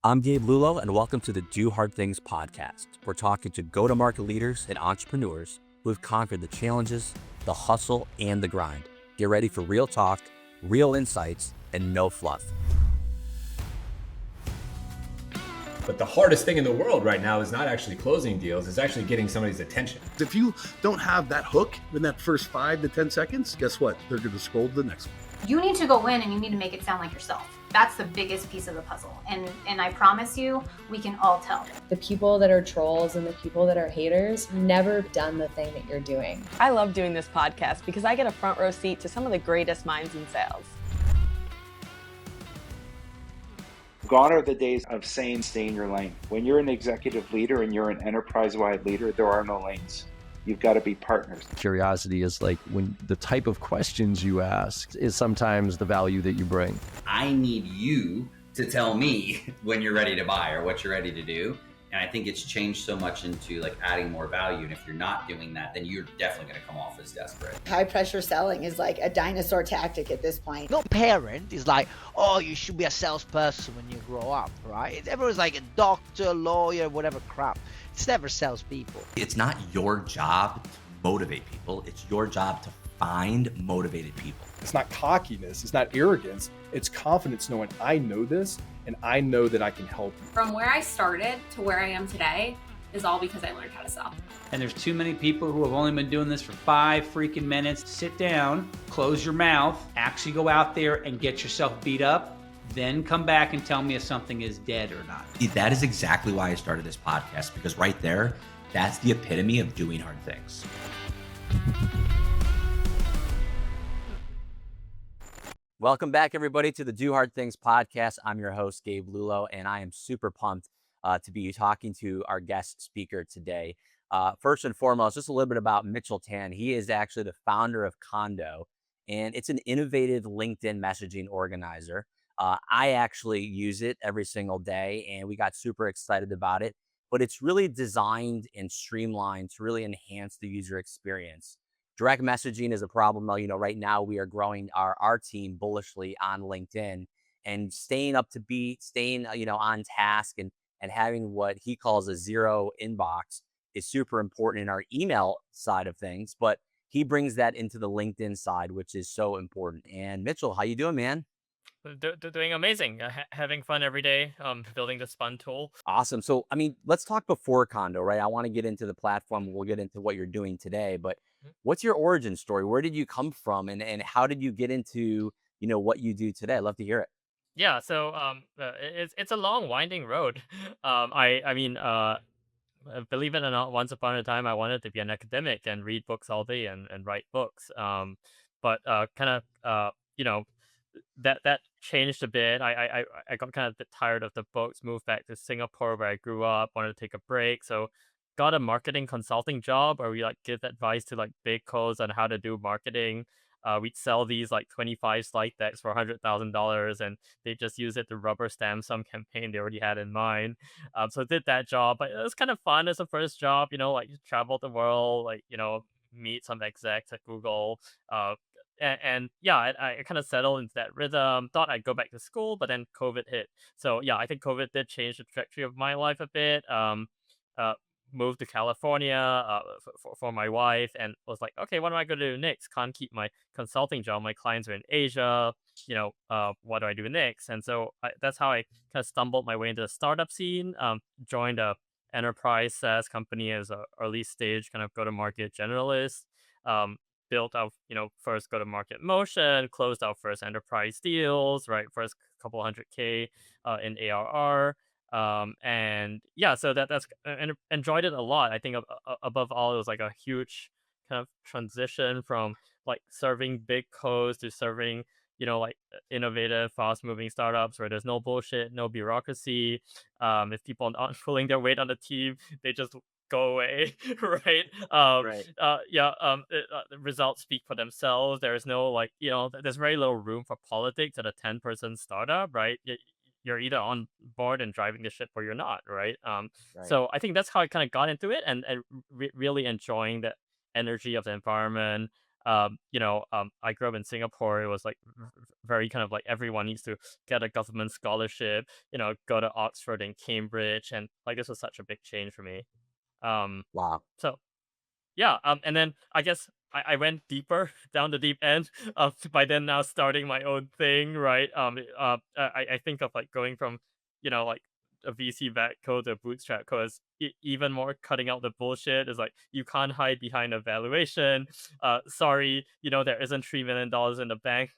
I'm Gabe Lullo, and welcome to the Do Hard Things podcast. We're talking to go-to-market leaders and entrepreneurs who have conquered the challenges, the hustle, and the grind. Get ready for real talk, real insights, and no fluff. But the hardest thing in the world right now is not actually closing deals, it's actually getting somebody's attention. If you don't have that hook in that first 5 to 10 seconds, guess what? They're going to scroll to the next one. You need to go in and you need to make it sound like yourself. That's the biggest piece of the puzzle. And I promise you, we can all tell. The people that are trolls and the people that are haters never done the thing that you're doing. I love doing this podcast because I get a front row seat to some of the greatest minds in sales. Gone are the days of saying stay in your lane. When you're an executive leader and you're an enterprise-wide leader, there are no lanes. You've got to be partners. Curiosity is like when the type of questions you ask is sometimes the value that you bring. I need you to tell me when you're ready to buy or what you're ready to do. And I think it's changed so much into like adding more value. And if you're not doing that, then you're definitely going to come off as desperate. High pressure selling is like a dinosaur tactic at this point. No parent is like, oh, you should be a salesperson when you grow up, right? Everyone's like a doctor, lawyer, whatever crap. It's never salespeople. It's not your job to motivate people. It's your job to find motivated people. It's not cockiness. It's not arrogance. It's confidence knowing I know this and I know that I can help you. From where I started to where I am today is all because I learned how to sell. And there's too many people who have only been doing this for 5 freaking minutes. Sit down, close your mouth, actually go out there and get yourself beat up. Then come back and tell me if something is dead or not. That is exactly why I started this podcast, because right there, that's the epitome of doing hard things. Welcome back, everybody, to the Do Hard Things podcast. I'm your host, Gabe Lullo, and I am super pumped to be talking to our guest speaker today. First and foremost, just a little bit about Mitchell Tan. He is actually the founder of Condo, and it's an innovative LinkedIn messaging organizer. I actually use it every single day, and we got super excited about it. But it's really designed and streamlined to really enhance the user experience. Direct messaging is a problem. Right now we are growing our team bullishly on LinkedIn and staying on task and having what he calls a zero inbox is super important in our email side of things. But he brings that into the LinkedIn side, which is so important. And Mitchell, how you doing, man? Doing amazing. Having fun every day, building this fun tool. Awesome. So, let's talk before Condo, right? I want to get into the platform. We'll get into what you're doing today, but what's your origin story? Where did you come from and how did you get into, what you do today? I'd love to hear it. Yeah. So, it's a long winding road. Believe it or not, once upon a time, I wanted to be an academic and read books all day and write books. That changed a bit. I got kind of a bit tired of the books, moved back to Singapore where I grew up, wanted to take a break. So got a marketing consulting job where we give advice to big codes on how to do marketing. We'd sell these 25 slide decks for $100,000 and they just use it to rubber stamp some campaign they already had in mind. So I did that job, but it was kind of fun as a first job, travel the world, meet some execs at Google, I kind of settled into that rhythm. Thought I'd go back to school, but then COVID hit. So yeah, I think COVID did change the trajectory of my life a bit. Moved to California for my wife, and was like, okay, what am I going to do next? Can't keep my consulting job. My clients are in Asia. What do I do next? And so that's how I kind of stumbled my way into the startup scene. Joined a enterprise SaaS company as a early stage kind of go-to-market generalist. Built out, first go-to-market motion, closed our first enterprise deals, right? First couple $100K in ARR. So that's enjoyed it a lot. I think above all, it was a huge kind of transition from serving big codes to serving, innovative, fast-moving startups where there's no bullshit, no bureaucracy. If people aren't pulling their weight on the team, they just go away, right? The results speak for themselves. There is no there's very little room for politics at a 10-person startup, right? You're either on board and driving the ship or you're not, right? So I think that's how I kind of got into it and really enjoying the energy of the environment. I grew up in Singapore. It was like very kind of like everyone needs to get a government scholarship, go to Oxford and Cambridge, and like this was such a big change for me. Wow. So yeah, and then I guess I went deeper down the deep end by then now starting my own thing, right? I think of like going from, like a VC back code to bootstrap code is even more cutting out the bullshit. Is like you can't hide behind a valuation. Sorry, there isn't $3 million in the bank.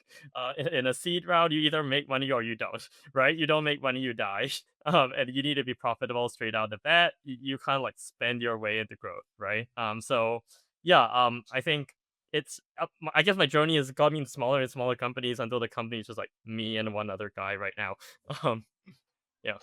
In a seed round, you either make money or you don't, right? You don't make money, you die. And you need to be profitable straight out the bat. You kind of like spend your way into growth, right? So yeah, I think I guess my journey has got me in smaller and smaller companies until the company is just like me and one other guy right now. Um, yeah.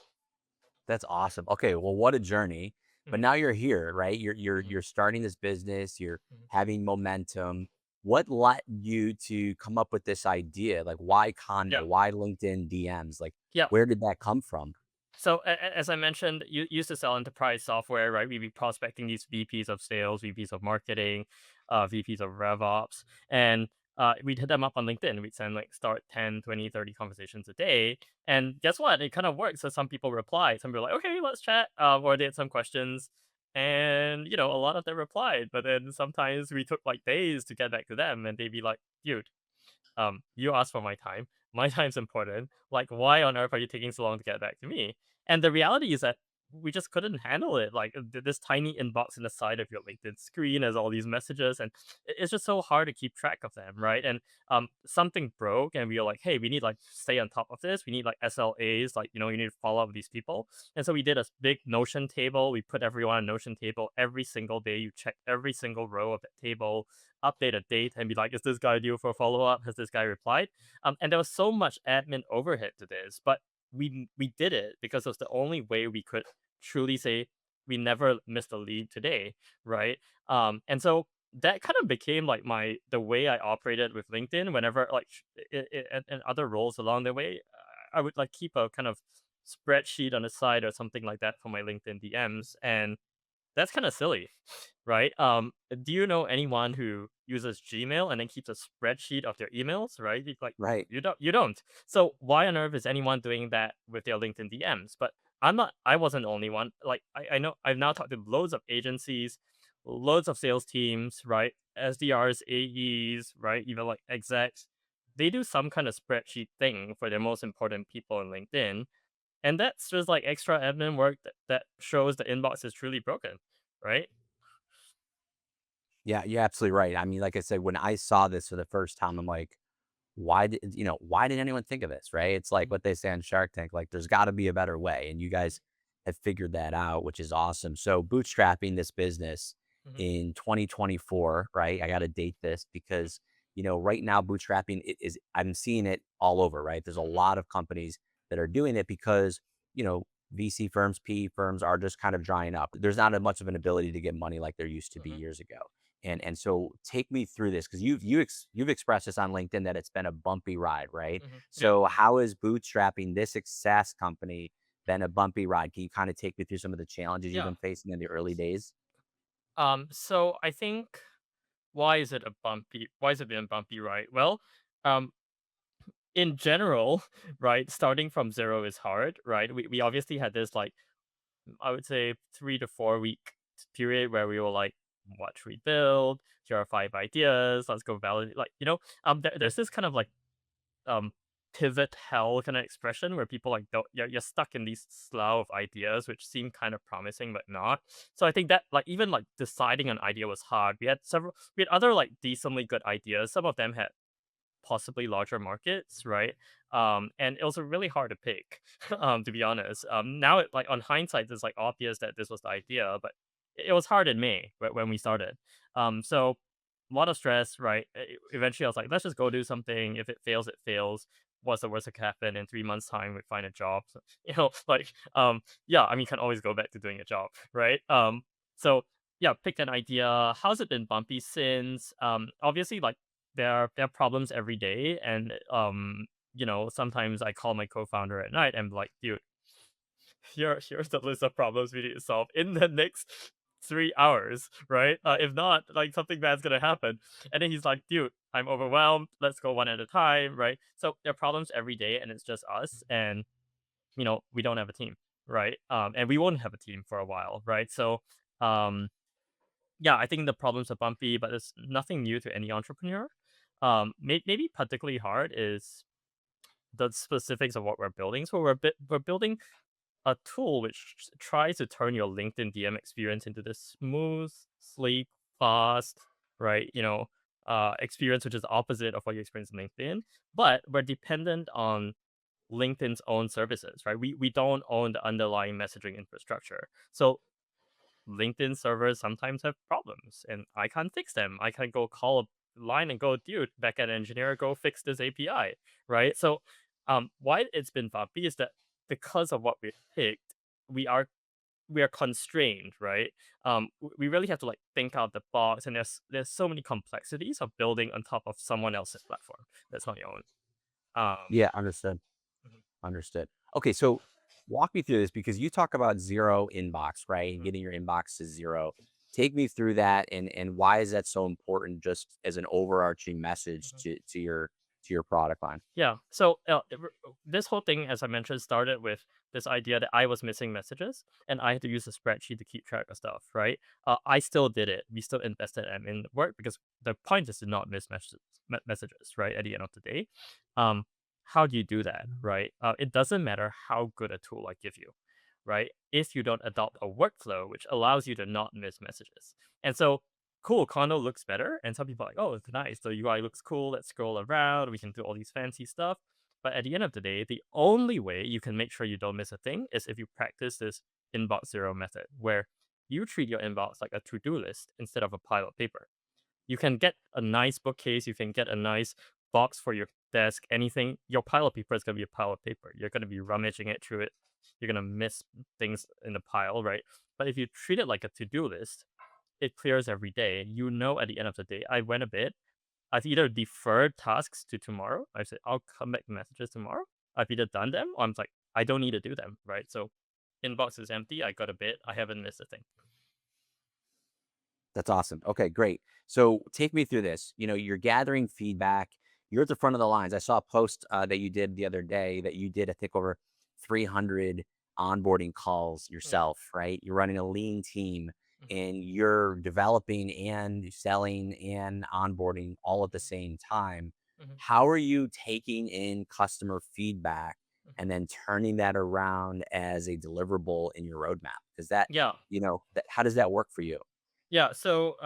That's awesome. Okay, well, what a journey. But Mhm. now you're here, right? You're starting this business, you're having momentum. What led you to come up with this idea? Like why Yeah. Convo? Why LinkedIn DMs? Like Yeah. where did that come from? So as I mentioned, you used to sell enterprise software, right? We'd be prospecting these VPs of sales, VPs of marketing, VPs of RevOps, and we'd hit them up on LinkedIn. We'd send like start 10, 20, 30 conversations a day. And guess what? It kind of worked. So some people replied. Some people were like, okay, let's chat. Or they had some questions. And, a lot of them replied. But then sometimes we took like days to get back to them. And they'd be like, dude, you asked for my time. My time's important. Like, why on earth are you taking so long to get back to me? And the reality is that we just couldn't handle it. Like this tiny inbox in the side of your LinkedIn screen has all these messages, and it's just so hard to keep track of them, right? And something broke, and we were like, hey, we need like stay on top of this. We need like SLAs, like you need to follow up with these people. And so we did a big Notion table. We put everyone on a Notion table every single day. You check every single row of that table, update a date, and be like, is this guy due for follow up? Has this guy replied? And there was so much admin overhead to this, but we did it because it was the only way we could truly say we never missed a lead today, right? And so that kind of became like the way I operated with LinkedIn. Whenever like and other roles along the way, I would like keep a kind of spreadsheet on the side or something like that for my LinkedIn DMs, and that's kind of silly, right? Do you know anyone who uses Gmail and then keeps a spreadsheet of their emails, right? Like Right. you don't. So why on earth is anyone doing that with their LinkedIn DMs? But I wasn't the only one. Like I know I've now talked to loads of agencies, loads of sales teams, right? SDRs, AEs, right? Even like execs. They do some kind of spreadsheet thing for their most important people on LinkedIn. And that's just like extra admin work that shows the inbox is truly broken, right? Yeah, you're absolutely right. I mean, like I said, when I saw this for the first time, I'm like, why did anyone think of this, right? It's like what they say on Shark Tank, like there's got to be a better way, and you guys have figured that out, which is awesome. So bootstrapping this business Mhm. in 2024, right? I got to date this because right now bootstrapping I'm seeing it all over, right? There's a lot of companies that are doing it because VC firms, PE firms are just kind of drying up. There's not as much of an ability to get money like there used to be Mhm. years ago. And so take me through this because you've expressed this on LinkedIn that it's been a bumpy ride, right? Mhm. Yeah. So how is bootstrapping this success company been a bumpy ride? Can you kind of take me through some of the challenges you've Yeah. been facing in the early days? So I think why has it been bumpy, right? Well, um, in general, right, starting from zero is hard, right? We obviously had this like I would say 3 to 4 week period where we were like, what should we build? Here are 5 ideas. Let's go validate. Like, there's this kind of like um pivot hell kind of expression where people like don't you're stuck in these slough of ideas which seem kind of promising but not. So I think that like even like deciding an idea was hard. We had other like decently good ideas. Some of them had possibly larger markets, right? And it was really hard to pick, to be honest. Now, like on hindsight, it's like obvious that this was the idea, but it was hard in May when we started. So a lot of stress, right? Eventually, I was like, let's just go do something. If it fails, it fails. What's the worst that could happen? In 3 months' time, we find a job. So, yeah. I mean, you can always go back to doing a job, right? So yeah, picked an idea. How's it been bumpy since? Obviously, like there are problems every day, and sometimes I call my co-founder at night and be like, dude, here's the list of problems we need to solve in the next 3 hours, right? If not, like something bad's gonna happen. And then he's like, dude, I'm overwhelmed. Let's go one at a time, right? So there are problems every day, and it's just us, and we don't have a team, right? And we won't have a team for a while, right? So, um, yeah, I think the problems are bumpy, but it's nothing new to any entrepreneur. Maybe particularly hard is the specifics of what we're building. So we're building a tool which tries to turn your LinkedIn DM experience into this smooth, sleek, fast, right? Experience which is opposite of what you experience in LinkedIn. But we're dependent on LinkedIn's own services, right? We don't own the underlying messaging infrastructure. So LinkedIn servers sometimes have problems and I can't fix them. I can go call a line and go, dude, backend engineer, go fix this API, right? So why it's been bumpy is that because of what we picked, we are we are constrained, right? We really have to like think out the box, and there's so many complexities of building on top of someone else's platform that's not your own. Yeah, understood. Mhm. Understood. Okay, so walk me through this because you talk about zero inbox, right? And Mhm. getting your inbox to zero. Take me through that and why is that so important just as an overarching message Mhm. to your product line? Yeah. So this whole thing, as I mentioned, started with this idea that I was missing messages and I had to use a spreadsheet to keep track of stuff, right? I still did it. We still invested in the work because the point is to not miss messages, right? At the end of the day, um, how do you do that, right? It doesn't matter how good a tool I give you, right? If you don't adopt a workflow which allows you to not miss messages, and so cool, condo looks better. And some people are like, oh, it's nice. The UI looks cool. Let's scroll around. We can do all these fancy stuff. But at the end of the day, the only way you can make sure you don't miss a thing is if you practice this inbox zero method, where you treat your inbox like a to-do list instead of a pile of paper. You can get a nice bookcase. You can get a nice box for your desk, anything. Your pile of paper is going to be a pile of paper. You're going to be rummaging it through it. You're going to miss things in the pile, right? But if you treat it like a to-do list, it clears every day. At the end of the day, I went a bit. I've either deferred tasks to tomorrow. I said, I'll come back to messages tomorrow. I've either done them or I'm like, I don't need to do them, right? So inbox is empty. I got a bit. I haven't missed a thing. That's awesome. Okay, great. So take me through this. You're gathering feedback. You're at the front of the lines. I saw a post that you did the other day that you did, I think, over 300 onboarding calls yourself, right? You're running a lean team and you're developing and selling and onboarding all at the same time. Mhm. How are you taking in customer feedback Mhm. and then turning that around as a deliverable in your roadmap? Because that, Yeah. how does that work for you? Yeah, so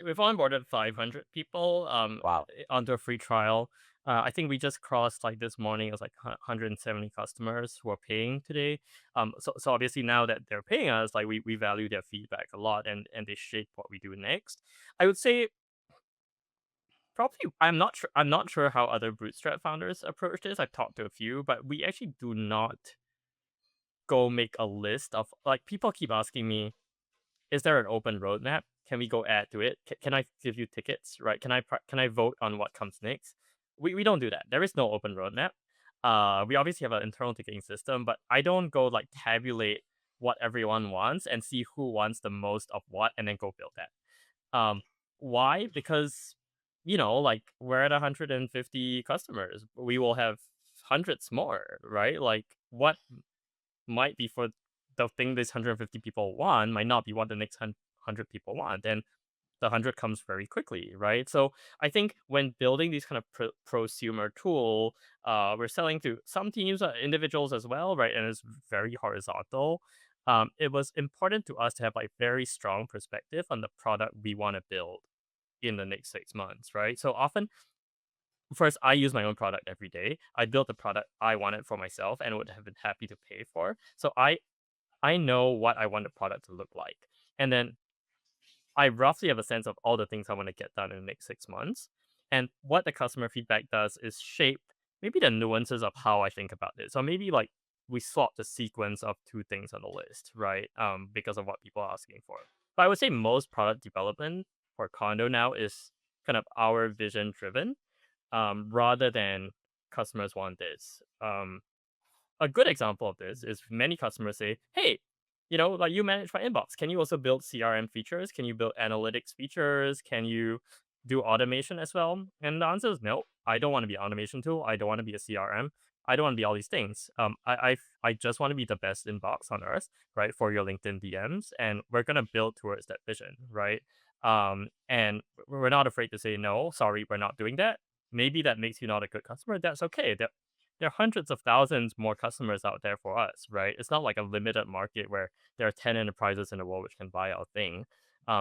we've onboarded 500 people Wow. onto a free trial. I think we just crossed like this morning. It was like 170 customers who are paying today. So obviously now that they're paying us, like we value their feedback a lot, and they shape what we do next. I would say probably I'm not sure how other Bootstrap founders approach this. I've talked to a few, but we actually do not go make a list of like people keep asking me, is there an open roadmap? Can we go add to it? Can I give you tickets? Right? Can I vote on what comes next? We don't do that. There is no open roadmap. We obviously have an internal ticketing system, but I don't go like tabulate what everyone wants and see who wants the most of what and then go build that. Why? Because like we're at 150 customers. We will have hundreds more, right? Like what might be for the thing this 150 people want might not be what the next 100 people want. And the 100 comes very quickly, right? So I think when building these kind of prosumer tool, we're selling to some teams, individuals as well, right? And it's very horizontal. It was important to us to have like very strong perspective on the product we want to build in the next 6 months, right? So often, first, I use my own product every day. I built the product I wanted for myself and would have been happy to pay for. So I know what I want the product to look like. And then I roughly have a sense of all the things I want to get done in the next 6 months. And what the customer feedback does is shape maybe the nuances of how I think about it. So maybe like we swap the sequence of two things on the list, right? Because of what people are asking for. But I would say most product development for condo now is kind of our vision driven, rather than customers want this. A good example of this is many customers say, hey, like you manage my inbox. Can you also build CRM features? Can you build analytics features? Can you do automation as well? And the answer is no. I don't want to be an automation tool. I don't want to be a CRM. I don't want to be all these things. I just want to be the best inbox on earth, right, for your LinkedIn DMs, and we're gonna build towards that vision, right? And we're not afraid to say no. Sorry, we're not doing that. Maybe that makes you not a good customer. That's okay. There are hundreds of thousands more customers out there for us, right? It's not like a limited market where there are 10 enterprises in the world which can buy our thing.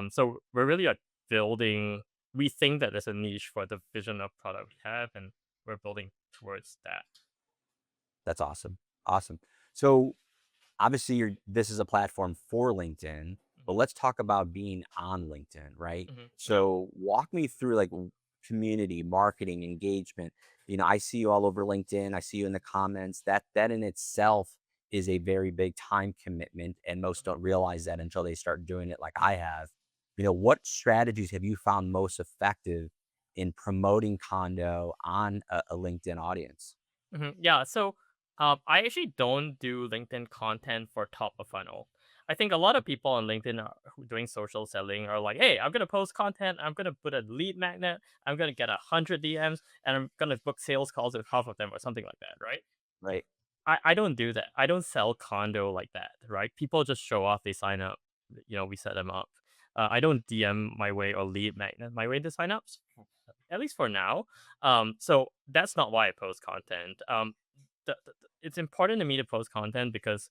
So we're really like building, we think that there's a niche for the vision of product we have, and we're building towards that. That's awesome. Awesome. So obviously this is a platform for LinkedIn, but let's talk about being on LinkedIn, right? So walk me through like community, marketing, engagement. I see you all over LinkedIn. I see you in the comments. That in itself is a very big time commitment, and most don't realize that until they start doing it like I have. What strategies have you found most effective in promoting Condo on a LinkedIn audience? Yeah, so I actually don't do LinkedIn content for top of funnel. I think a lot of people on LinkedIn who doing social selling are like, hey, I'm gonna post content, I'm gonna put a lead magnet, I'm gonna get 100 DMs, and I'm gonna book sales calls with half of them or something like that, right? Right. I don't do that. I don't sell condo like that, right? People just show off, they sign up, we set them up. I don't DM my way or lead magnet my way to signups, at least for now. So that's not why I post content. It's important to me to post content because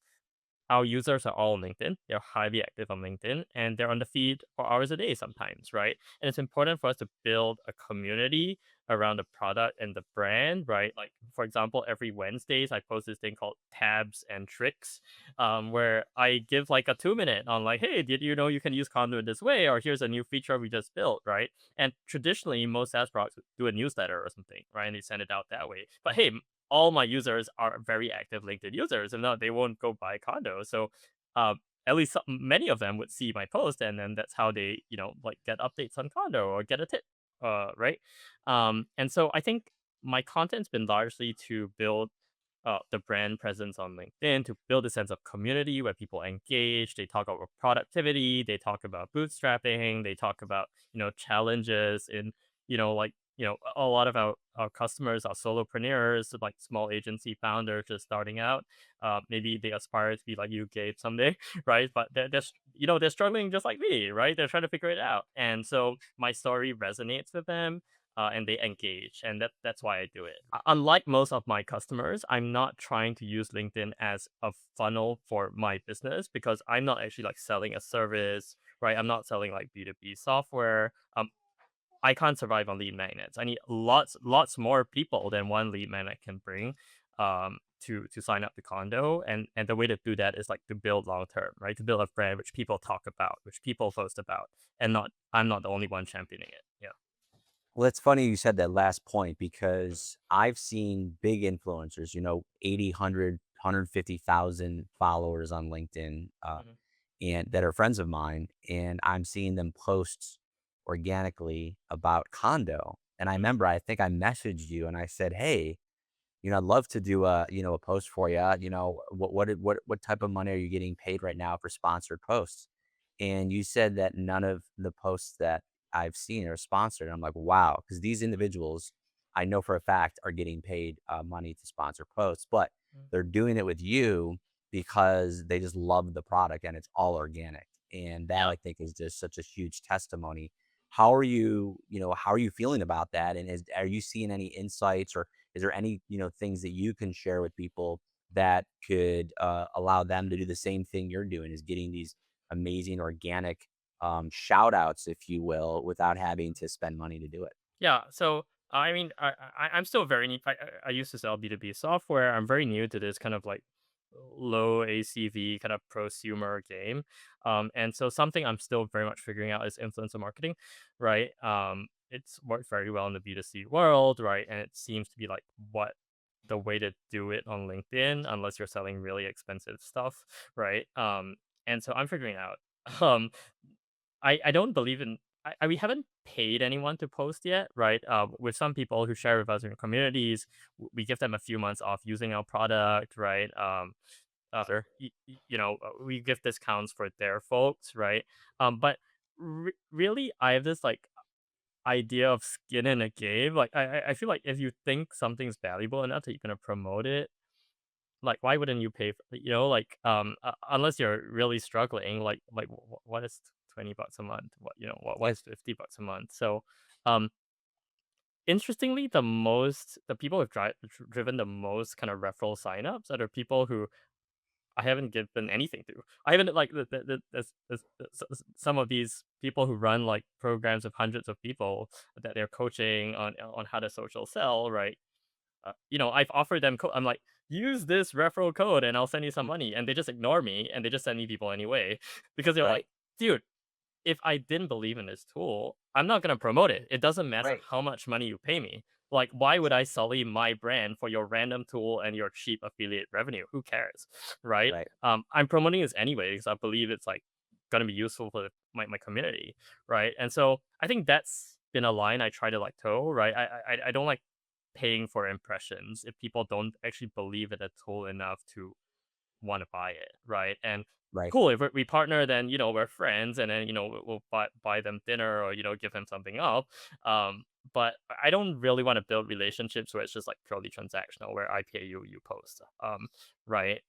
our users are all on LinkedIn. They're highly active on LinkedIn and they're on the feed for hours a day sometimes, right? And it's important for us to build a community around the product and the brand, right? Like, for example, every Wednesdays, I post this thing called Tabs and Tricks, where I give like a 2 minute on like, hey, did you know you can use Conduit this way? Or here's a new feature we just built, right? And traditionally, most SaaS products would do a newsletter or something, right? And they send it out that way. But hey, all my users are very active LinkedIn users, and no, they won't go buy condo. So, at least many of them would see my post, and then that's how they, like get updates on condo or get a tip, right? And so I think my content's been largely to build the brand presence on LinkedIn, to build a sense of community where people engage. They talk about productivity, they talk about bootstrapping, they talk about challenges in like a lot of our customers are solopreneurs, like small agency founders just starting out. Maybe they aspire to be like you, Gabe, someday, right? But they're struggling just like me, right? They're trying to figure it out, and so my story resonates with them, and they engage, and that's why I do it. Unlike most of my customers, I'm not trying to use LinkedIn as a funnel for my business because I'm not actually like selling a service, right? I'm not selling like B2B software. I can't survive on lead magnets. I need lots more people than one lead magnet can bring to sign up to condo. And the way to do that is like to build long term, right? To build a brand which people talk about, which people post about, and not I'm not the only one championing it. Yeah. Well, it's funny you said that last point because I've seen big influencers, 80, 100, 150,000 followers on LinkedIn, and that are friends of mine. And I'm seeing them post organically about condo. And I remember, I think I messaged you and I said, hey, I'd love to do a post for you. What type of money are you getting paid right now for sponsored posts? And you said that none of the posts that I've seen are sponsored. I'm like, wow, because these individuals, I know for a fact, are getting paid money to sponsor posts, but they're doing it with you because they just love the product and it's all organic. And that I think is just such a huge testimony. How are you feeling about that? And are you seeing any insights, or is there any, things that you can share with people that could allow them to do the same thing you're doing, is getting these amazing organic shout outs, if you will, without having to spend money to do it? Yeah. So I mean, I'm still very new. I used to sell B2B software. I'm very new to this kind of like low ACV kind of prosumer game. And so something I'm still very much figuring out is influencer marketing, right? It's worked very well in the B2C world, right? And it seems to be like what the way to do it on LinkedIn, unless you're selling really expensive stuff, right? And so I'm figuring out. Um, I don't believe in we haven't paid anyone to post yet, right? With some people who share with us in communities, we give them a few months off using our product, right? we give discounts for their folks, right? But really, I have this like idea of skin in a game. Like I feel like if you think something's valuable enough that you're gonna promote it, like why wouldn't you pay for like unless you're really struggling, like what is $20 a month? What is $50 a month? So um interestingly, the people who've driven the most kind of referral signups are the people who I haven't given anything to. I haven't like some of these people who run like programs of hundreds of people that they're coaching on how to social sell, right? I've offered them. I'm like, use this referral code and I'll send you some money, and they just ignore me and they just send me people anyway because they're like, dude, if I didn't believe in this tool, I'm not gonna promote it. It doesn't matter how much money you pay me. Like, why would I sully my brand for your random tool and your cheap affiliate revenue? Who cares, right? Right. I'm promoting this anyway because I believe it's like gonna be useful for my community, right? And so I think that's been a line I try to like toe, right? I don't like paying for impressions if people don't actually believe in a tool enough to want to buy it, right? And Right. cool, if we partner, then we're friends, and then we'll buy them dinner or give them something up. But I don't really want to build relationships where it's just like purely transactional, where I pay you, you post, right?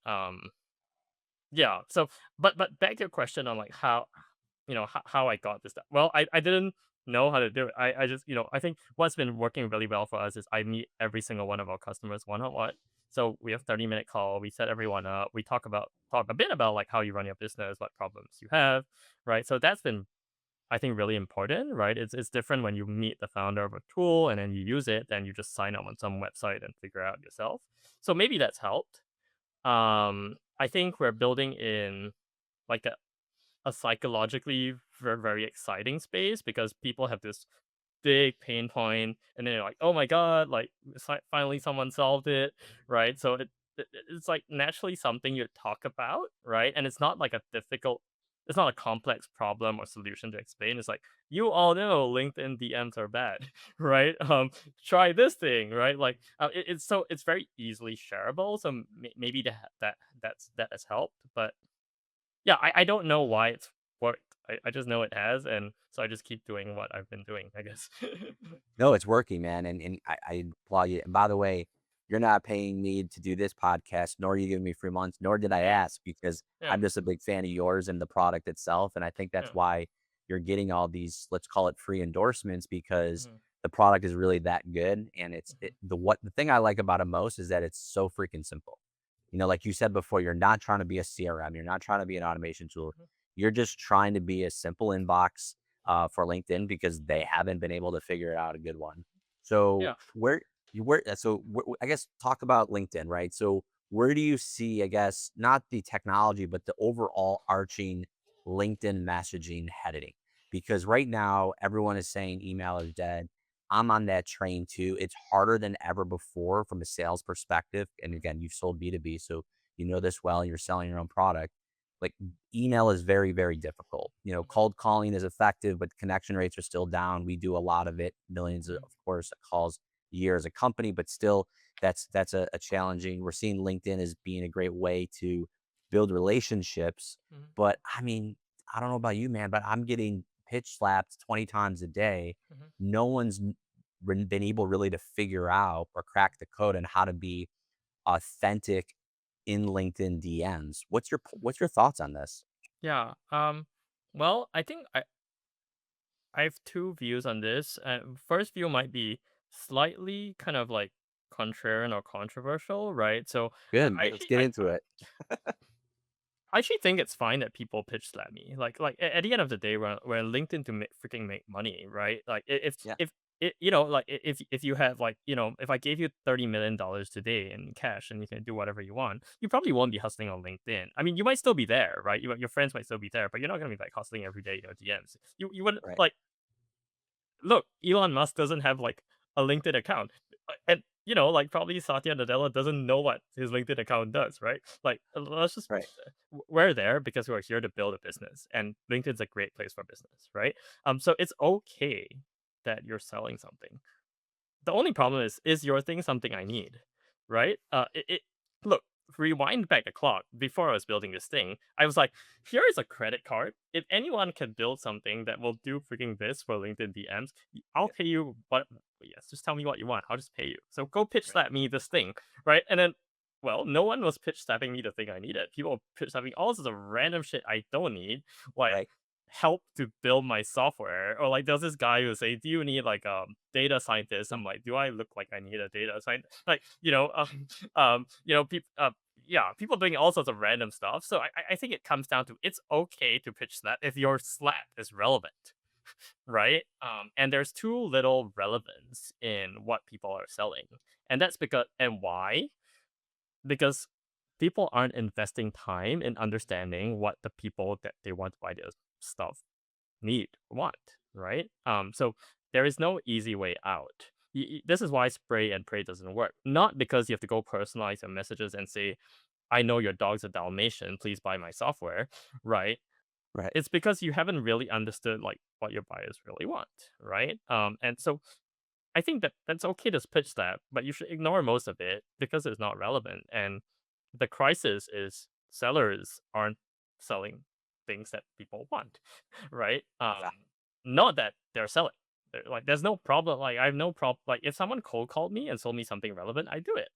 Yeah. So, but back to your question on like how I got this stuff. Well, I didn't know how to do it. I just, I think what's been working really well for us is I meet every single one of our customers one on one. So we have 30-minute call. We set everyone up. We talk a bit about like how you run your business, what problems you have, right? So that's been, I think, really important, right? It's different when you meet the founder of a tool and then you use it, then you just sign up on some website and figure out yourself. So maybe that's helped. I think we're building in like a psychologically very, very exciting space because people have this big pain point and then they're like, oh my god, like finally someone solved it, right? So it's like naturally something you talk about, right? And it's not like it's not a complex problem or solution to explain. It's like, you all know LinkedIn DMs are bad, right? Try this thing, right? Like it's very easily shareable, so maybe that has helped. But yeah, I don't know why it's worked. I just know it has, and so I just keep doing what I've been doing, I guess. No, it's working, man, and I applaud you. And by the way, you're not paying me to do this podcast, nor are you giving me free months, nor did I ask because Yeah. I'm just a big fan of yours and the product itself, and I think that's Yeah. why you're getting all these, let's call it free endorsements because Mhm. the product is really that good, and the thing I like about it most is that it's so freaking simple. Like you said before, you're not trying to be a CRM, you're not trying to be an automation tool. Mhm. You're just trying to be a simple inbox for LinkedIn because they haven't been able to figure out a good one. So Yeah. I guess talk about LinkedIn, right? So where do you see, I guess, not the technology, but the overall arching LinkedIn messaging heading? Because right now everyone is saying email is dead. I'm on that train too. It's harder than ever before from a sales perspective. And again, you've sold B2B, so you know this well, and you're selling your own product. Like email is very, very difficult. Cold calling is effective, but connection rates are still down. We do a lot of it, millions of course, of calls a year as a company, but still that's a challenging. We're seeing LinkedIn as being a great way to build relationships. Mhm. But I mean, I don't know about you, man, but I'm getting pitch slapped 20 times a day. Mhm. No one's been able really to figure out or crack the code on how to be authentic in LinkedIn DMs. What's your thoughts on this? Yeah. Well, I think I have two views on this. First view might be slightly kind of like contrarian or controversial, right? So Good. I Let's actually get I, into it. I actually think it's fine that people pitch slap me. Like at the end of the day, we're LinkedIn to freaking make money, right? Like Yeah. if it, like if you have like if I gave you $30 million today in cash and you can do whatever you want, you probably won't be hustling on LinkedIn. I mean, you might still be there, right? Your friends might still be there, but you're not gonna be like hustling every day, DMs. You wouldn't Right. like look. Elon Musk doesn't have like a LinkedIn account, and like probably Satya Nadella doesn't know what his LinkedIn account does, right? Like let's just Right. we're there because we're here to build a business, and LinkedIn's a great place for business, right? So it's okay that you're selling something. The only problem is your thing something I need, right? Look, rewind back the clock before I was building this thing. I was like, here is a credit card. If anyone can build something that will do freaking this for LinkedIn DMs, I'll pay you. But yes, just tell me what you want. I'll just pay you. So go pitch slap me this thing, right? And then, well, no one was pitch slapping me the thing I needed. People were pitch slapping all sorts of random shit I don't need, like help to build my software. Or like, there's this guy who say, "Do you need like a data scientist?" I'm like, "Do I look like I need a data scientist?" Like, people, yeah, people doing all sorts of random stuff. So I think it comes down to it's okay to pitch slap if your slap is relevant, right? And there's too little relevance in what people are selling, and that's because and why? Because people aren't investing time in understanding what the people that they want to buy their stuff want, right? So there is no easy way out. This is why spray and pray doesn't work. Not because you have to go personalize your messages and say, "I know your dog's a Dalmatian. Please buy my software," right? Right. It's because you haven't really understood like what your buyers really want, right? And so I think that that's okay to pitch that, but you should ignore most of it because it's not relevant. And the crisis is sellers aren't selling things that people want, right? Not that they're selling. Like, there's no problem. Like, I have no problem. Like, if someone cold called me and sold me something relevant, I do it.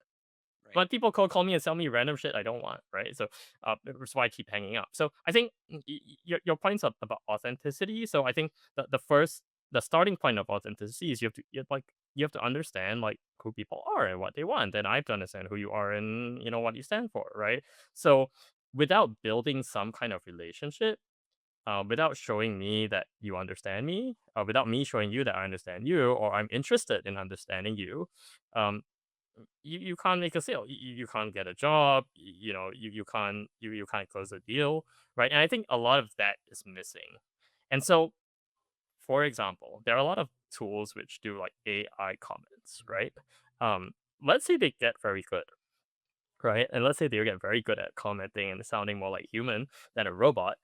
But people cold call me and sell me random shit I don't want, right? So that's why I keep hanging up. So I think your points about authenticity. So I think the starting point of authenticity is you have to understand like who people are and what they want, and I have to understand who you are and what you stand for, right? So without building some kind of relationship, without showing me that you understand me, without me showing you that I understand you or I'm interested in understanding you, um, you can't make a sale. You can't get a job. You can't close a deal, right? And I think a lot of that is missing. And so, for example, there are a lot of tools which do like AI comments, right? Um, let's say they get very good, right? And let's say they get very good at commenting and sounding more like human than a robot.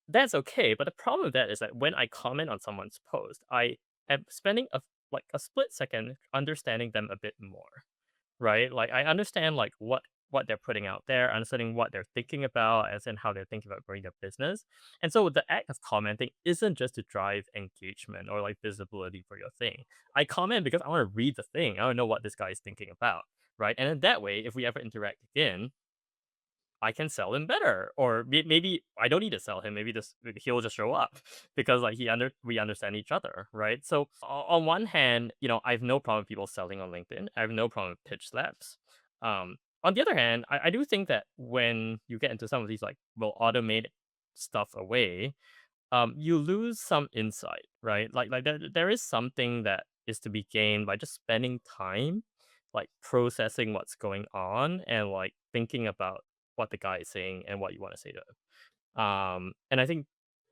That's okay. But the problem with that is that when I comment on someone's post, I am spending a split second understanding them a bit more, right? Like I understand like what they're putting out there, understanding what they're thinking about, as in how they're thinking about growing their business. And so the act of commenting isn't just to drive engagement or like visibility for your thing. I comment because I want to read the thing. I want to know what this guy is thinking about, right? And in that way, if we ever interact again, I can sell him better, or maybe I don't need to sell him. Maybe he'll just show up because like we understand each other, right? So on one hand, I have no problem with people selling on LinkedIn. I have no problem with pitch slaps. On the other hand, I do think that when you get into some of these like will automate stuff away, you lose some insight, right? Like there is something that is to be gained by just spending time, like processing what's going on and like thinking about what the guy is saying and what you want to say to him. And I think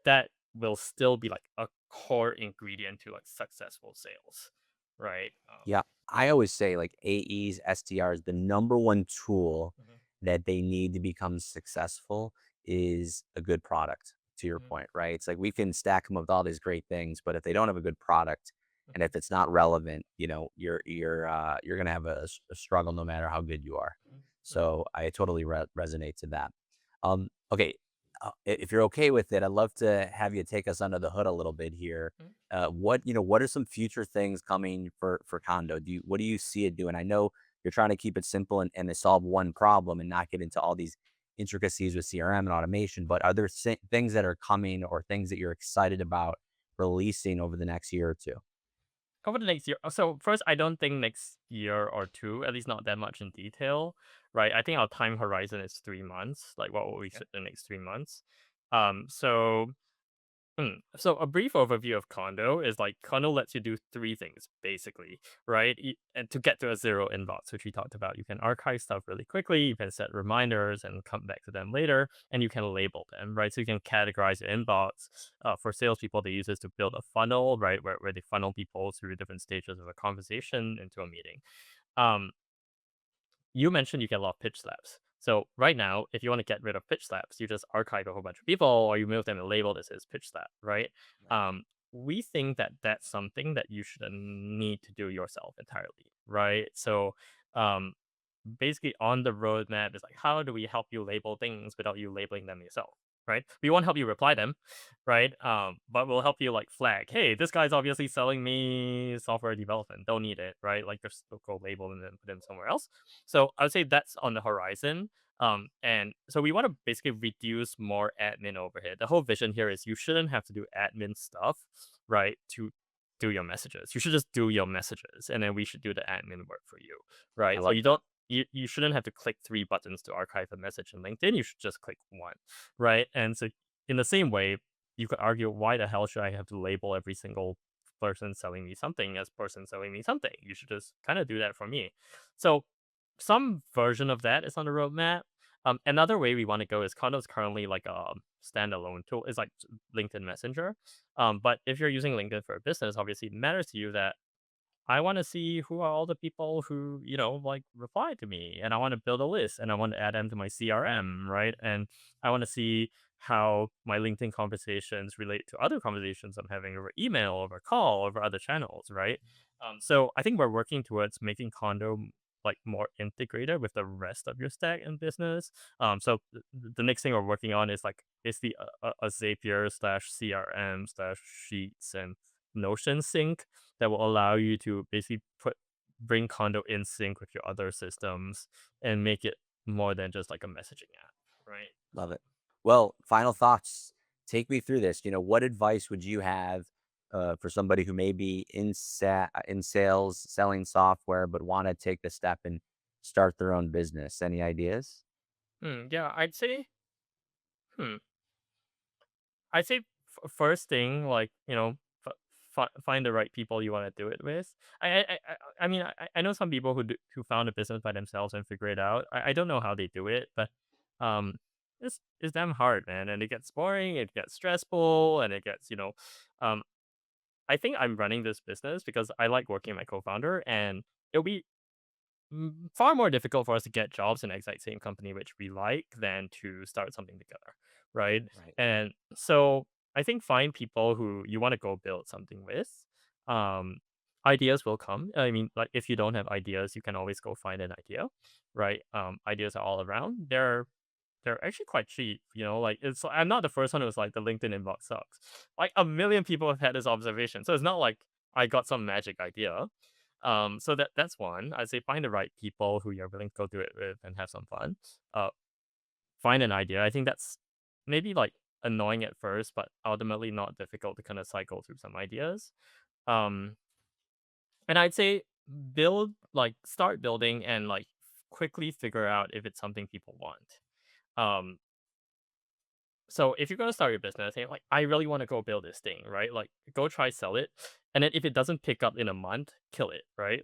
that will still be like a core ingredient to like successful sales, right? Yeah, I always say like AEs, SDRs, the number one tool that they need to become successful is a good product. To your point, right? It's like we can stack them with all these great things, but if they don't have a good product, and if it's not relevant, you're gonna have a struggle no matter how good you are. So I totally resonate to that. Okay, if you're okay with it, I'd love to have you take us under the hood a little bit here. What are some future things coming for Condo? What do you see it doing? I know you're trying to keep it simple and to solve one problem and not get into all these intricacies with CRM and automation, but are there things that are coming or things that you're excited about releasing over the next year or two? Over the next year. So first, I don't think next year or two, at least not that much in detail, right? I think our time horizon is 3 months. Like what will we see in the next 3 months? So So a brief overview of Condo is like Condo lets you do three things basically, right? And to get to a zero inbox, which we talked about, you can archive stuff really quickly, you can set reminders and come back to them later, and you can label them, right? So you can categorize your inbox. For salespeople, they use this to build a funnel, right, where they funnel people through different stages of a conversation into a meeting. Um, you mentioned you get a lot of pitch slaps. So right now, if you want to get rid of pitch slaps, you just archive a whole bunch of people, or you move them a label that says pitch slap, right? We think that that's something that you shouldn't need to do yourself entirely, right? So, um, basically on the roadmap is like, how do we help you label things without you labeling them yourself, right? We won't help you reply them, right? But we'll help you like flag, hey, this guy's obviously selling me software development. Don't need it, right? Like just go label and then put them somewhere else. So I would say that's on the horizon. And so we want to basically reduce more admin overhead. The whole vision here is you shouldn't have to do admin stuff, right? To do your messages. You should just do your messages, and then we should do the admin work for you, I right? So like you don't you shouldn't have to click 3 buttons to archive a message in LinkedIn. You should just click one, right? And so in the same way, you could argue, why the hell should I have to label every single person selling me something as person selling me something? You should just kind of do that for me. So some version of that is on the roadmap. Another way we want to go is Condo is currently like a standalone tool. It's like LinkedIn Messenger. But if you're using LinkedIn for a business, obviously it matters to you that I want to see who are all the people who, like reply to me, and I want to build a list and I want to add them to my CRM, right? And I want to see how my LinkedIn conversations relate to other conversations I'm having over email, over call, over other channels, right? So I think we're working towards making Condo like more integrated with the rest of your stack in business. So the next thing we're working on is like basically a Zapier slash CRM slash Sheets and Notion sync that will allow you to basically bring Condo in sync with your other systems and make it more than just like a messaging app, right? Love it. Well, final thoughts. Take me through this. What advice would you have for somebody who may be in sales, selling software, but want to take the step and start their own business? Any ideas? Yeah, hmm, I'd say first thing, like, find the right people you want to do it with. I mean, I know some people who found a business by themselves and figure it out. I don't know how they do it, but um, it's damn hard, man. And it gets boring, it gets stressful, and it gets, um, I think I'm running this business because I like working with my co-founder, and it'll be far more difficult for us to get jobs in the exact same company which we like than to start something together, right? Right. And so I think find people who you want to go build something with. Um, Ideas will come. I mean, like if you don't have ideas, you can always go find an idea, right? Ideas are all around. They're actually quite cheap, like I'm not the first one who's like the LinkedIn inbox sucks. Like a million people have had this observation. So it's not like I got some magic idea. So that's one. I'd say find the right people who you're willing to go do it with and have some fun. Uh, Find an idea. I think that's maybe like annoying at first, but ultimately not difficult to kind of cycle through some ideas. Um, and I'd say start building and like quickly figure out if it's something people want. Um, So if you're gonna start your business, and like I really want to go build this thing, right? Like go try sell it, and then if it doesn't pick up in a month, kill it, right?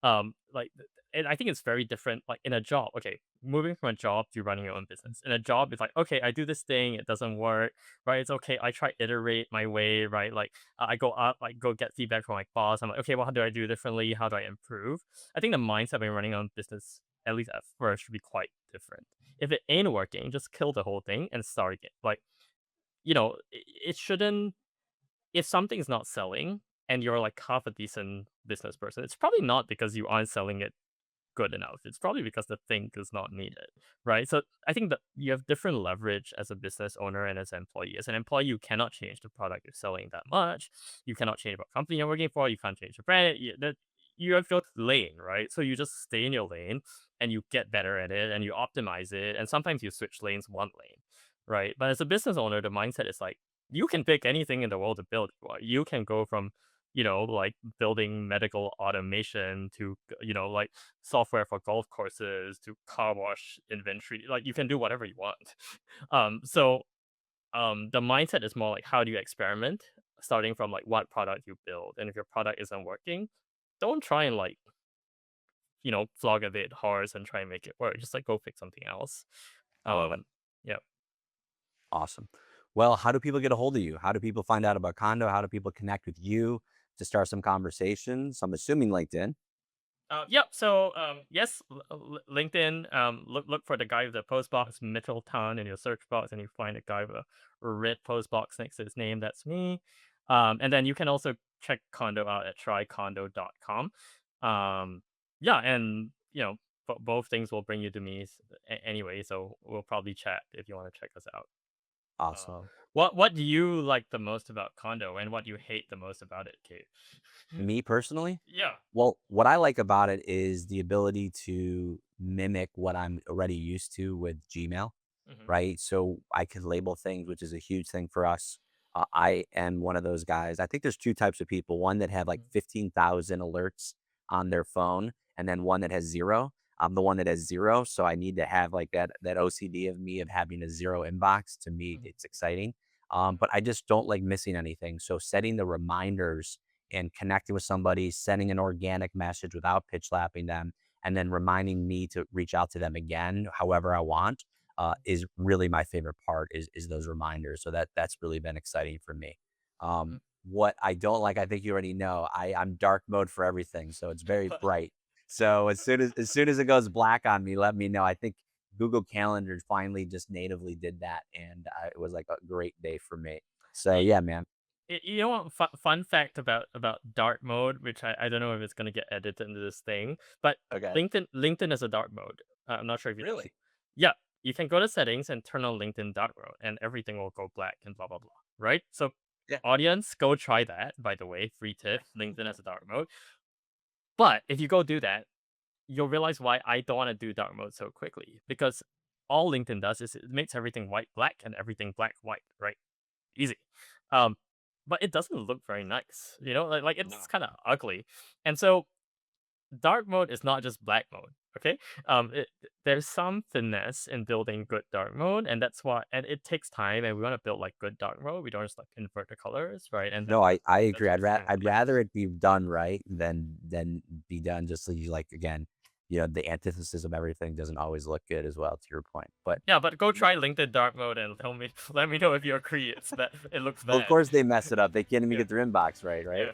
And I think it's very different. Like in a job, okay, moving from a job to running your own business. In a job, it's like okay, I do this thing, it doesn't work, right? It's okay, I try iterate my way, right? Like I go up, like go get feedback from my boss. I'm like, okay, well, how do I do differently? How do I improve? I think the mindset when running your own business, at least at first, should be quite different. If it ain't working, just kill the whole thing and start again. Like, it shouldn't. If something's not selling and you're like half a decent business person, it's probably not because you aren't selling it good enough. It's probably because the thing is not needed, right? So I think that you have different leverage as a business owner and as an employee. As an employee, you cannot change the product you're selling that much. You cannot change what company you're working for. You can't change the brand. You have your lane, right? So you just stay in your lane and you get better at it and you optimize it. And sometimes you switch lanes one lane, right? But as a business owner, the mindset is like, you can pick anything in the world to build. You can go from like building medical automation to, like software for golf courses to car wash inventory. Like you can do whatever you want. The mindset is more like how do you experiment, starting from like what product you build. And if your product isn't working, don't try and like, flog a bit horse and try and make it work. Just like go pick something else. I love it. Yeah. Awesome. Well, how do people get a hold of you? How do people find out about Condo? How do people connect with you to start some conversations? I'm assuming LinkedIn. Yep. So, yes, LinkedIn. Look for the guy with the post box Middleton in your search box, and you find a guy with a red post box next to his name. That's me. And then you can also check Condo out at trycondo.com. Yeah, and both things will bring you to me anyway. So we'll probably chat if you want to check us out. Awesome. What do you like the most about condo, and what do you hate the most about it, Kate? Me personally? Yeah. Well, what I like about it is the ability to mimic what I'm already used to with Gmail, Mhm. right? So I can label things, which is a huge thing for us. I am one of those guys. I think there's two types of people: one that have like 15,000 alerts on their phone, and then one that has zero. I'm the one that has zero, so I need to have like that OCD of me of having a zero inbox. To me, it's exciting, but I just don't like missing anything. So setting the reminders and connecting with somebody, sending an organic message without pitch lapping them, and then reminding me to reach out to them again, however I want, is really my favorite part. Is those reminders. So that's really been exciting for me. What I don't like, I think you already know. I'm dark mode for everything, so it's very bright. So as soon as it goes black on me, let me know. I think Google Calendar finally just natively did that, and it was like a great day for me. So yeah, man. You know what? Fun fact about dark mode, which I don't know if it's gonna get edited into this thing, but Okay. LinkedIn is a dark mode. I'm not sure if you know. Really? Yeah, you can go to settings and turn on LinkedIn dark mode, and everything will go black and blah blah blah. Right? So, Yeah. audience, go try that. By the way, free tip: LinkedIn has a dark mode. But if you go do that, you'll realize why I don't want to do dark mode so quickly, because all LinkedIn does is it makes everything white black and everything black white, right? Easy. Um, but it doesn't look very nice, like it's kind of ugly. And so dark mode is not just black mode, okay? There's some finesse in building good dark mode, and that's why, and it takes time, and we want to build like good dark mode. We don't just like invert the colors, right? And No, I that's agree. what I'd rather it be done right than be done just so you like again, the antithesis of everything doesn't always look good as well, to your point. But yeah, but go try LinkedIn dark mode and tell me, let me know if you agree. It's bad. It looks of bad. course they mess it up. They can't even get their inbox right, right?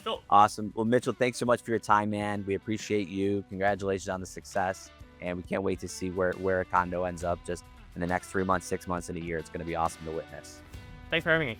Sure. Awesome. Well, Mitchell, thanks so much for your time, man. We appreciate you. Congratulations on the success, and we can't wait to see where a condo ends up just in the next 3 months, 6 months, and a year. It's going to be awesome to witness. Thanks for having me.